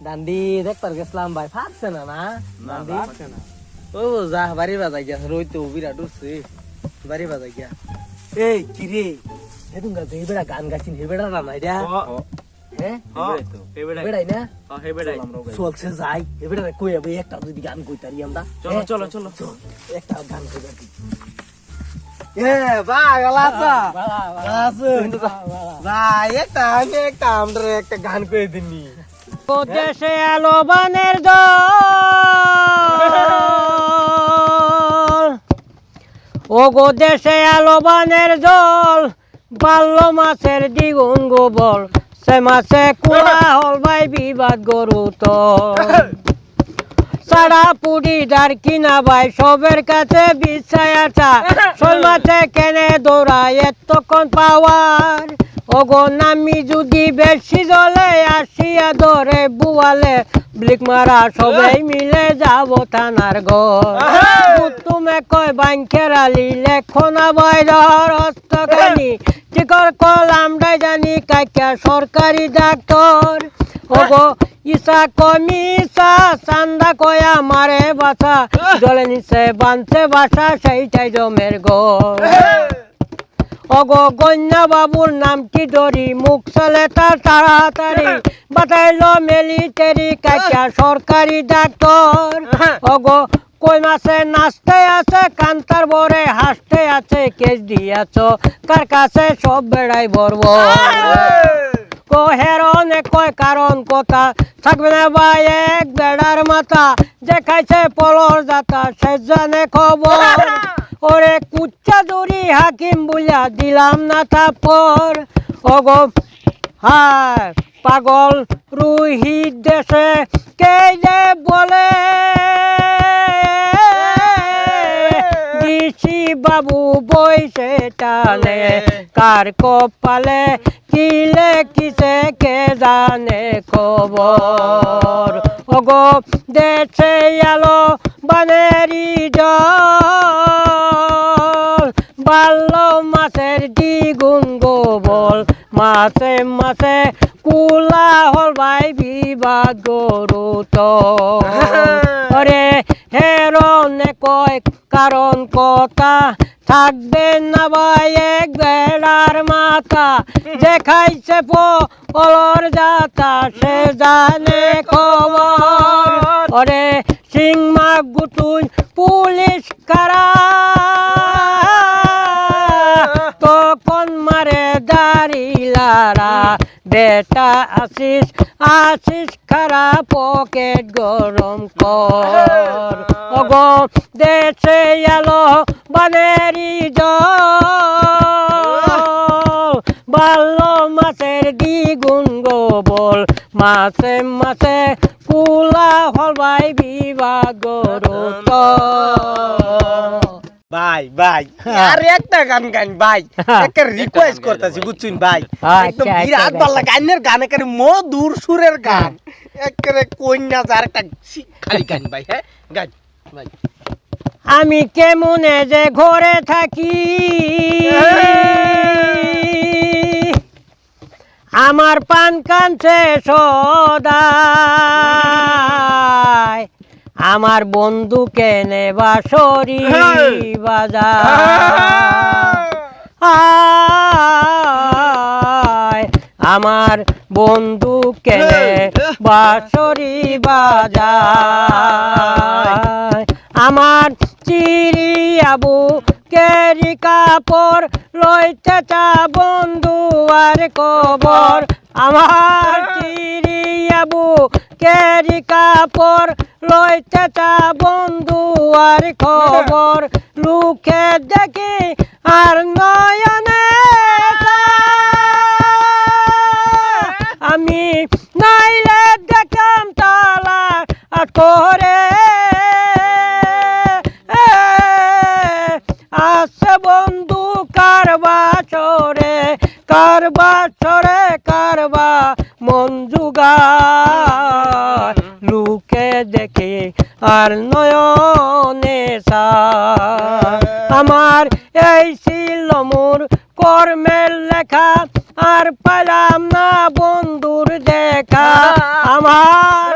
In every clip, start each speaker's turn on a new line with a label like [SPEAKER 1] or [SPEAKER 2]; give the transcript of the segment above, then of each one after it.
[SPEAKER 1] ডান্ডি দেখবার গেছিলাম ভাই, ফাটছে না না ডান্ডি? ও যা বাড়ি বাজা গিয়া, রই তো বিরাট উঠছে, বাড়ি বাজা গিয়া। এই কি রে, এদুন গা যে বেড়া গান গাইছিন, হে বেড়া না নাই রা? হ্যাঁ বেড়াই না চলছে যাই, হে বেড়া কই যাবে একটা যদি গান কইতারি আমরা। চলো চলো চলো একটা গান কইতারি। এ ভাই আলাদা আছে ভাই, একটা আমি একটা আমরা একটা গান কই দিনি।
[SPEAKER 2] ও দেশে আলো বানের জল, ও গো দেশে আলো বানের জল, বাল্য মাছের দ্বিগুণ গোবর, সে মাছে কুড়া হল ভাই বিবাদ গরু তো সারা পুরি দার কিনা ভাই সবের কাছে বিছায় আছা, শোল মাছে কেনে দৌড়ায় এতক্ষণ পাওয়ার, ওগো নামি যদি বেশি জলে আসিয়া ধরে বুয়ালে ব্লিক মারা সবাই মিলে যাব থানার ঘর। তুমি কয় বাঙ্কের আলি লেখো না বাইর হস্তকানি, টিকর কলাম ডাই জানি কাকা সরকারি ডাক্তার, ওগো ইসা কমিসা চান্দা কয়া মারে বাসা, জলে নিচে বানছে বাসা সেইটাই জমের ঘর। ওগো গন্যা বাবুর নাম কি ধরি, মুখ চলে তার তাড়াতাড়ি, বাতাইলো মিলিটারি কাকা সরকারি ডাক্তার, ওগো কই মাসে নাচতে আছে কান্তার বরে হাসতে আছে, কেস দিয়াছ কার কাছে সব বেড়াই বরব। হেরনে কয় কারণ কথা থাকবে না ভাই এক বেড়ার মাথা, যে খাইছে পলর যাতা সে জানে খবর, ওরে কুচ্চা দড়ি হাকিম বুঝা দিলাম না থাপ্পর। ওগো হায় পাগল রুহি দেশে কে যে বলে, দিশি বাবু বইসে টানে কার কপালে কিলে কিসে কে জানে খবর। ওগো দেশে আলো বানেরি জল, বাল্য মাছের দ্বিগুণ গোবল, মাছে মাছে কুলা হল ভাই বিবাদ গরু তো ওরে হেরনে কয় কারণ কথা থাকবে না ভাই এক বেড়ার মাথা, যে খাইছে পলর যাতা সে জানে খবর, ওরে সিংমা গুটুই পুলিশ কারা তখন মারে দাঁড়িলারা, বেটা আসিস আসিস খারা পকেট গরম কর। ওগো দেশে আলো বানেরি জল, বাল্য মাছের দ্বিগুণ গোবল, মাছে মাছে কুলা হল ভাই বিবাদ গরু তো।
[SPEAKER 1] ভাই ভাই আর একটা গান গান ভাই, একটা রিকোয়েস্ট করতেছি বুঝছেন ভাই, একদম বিরাট ভালো লাগে গানের গান, একেবারে মধুর সুরের গান, একেবারে কন্যা যার একটা খালি গান ভাই। হ্যাঁ গান ভাই।
[SPEAKER 2] আমি কেমনে যে ঘরে থাকি, আমার পান কানছে সদাই, আমার বন্ধু কেনে বাঁশরি বাজায়, আমার বন্ধু কেনে বাঁশরি বাজায়, আমার চিড়িয়াবু কেরি কাপড় লইতে চা বন্ধু আর কবর, আমার চিড়িয়াবু কেরি কাপড় লইতে চা বন্ধু আর খবর, লুকে দেখি আর নয়নে আমি নাইলে দেখাম তালা করে, আছে বন্ধু কারবা চরে কারবা চরে কারবা মন জুগায়, লুকে দেখে আর নয়নে আমার এই ছিল মোর কর্মের লেখা, আর পাইলাম না বন্ধুর দেখা, আমার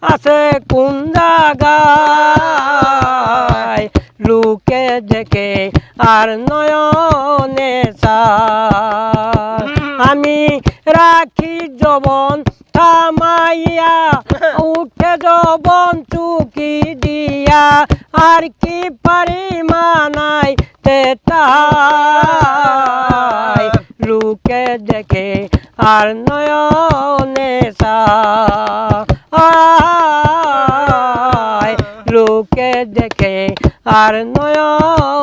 [SPEAKER 2] আছে কোন জায়গায় লোকে দেখে আর নয়নে চায় আমি রাখি যবন থামাইয়া উঠে যবন চুকি দিয়া আর কি পারি মানাই তে তাই লোকে দেখে আর নয়নে চায় লোকে দেখে আর নয়নে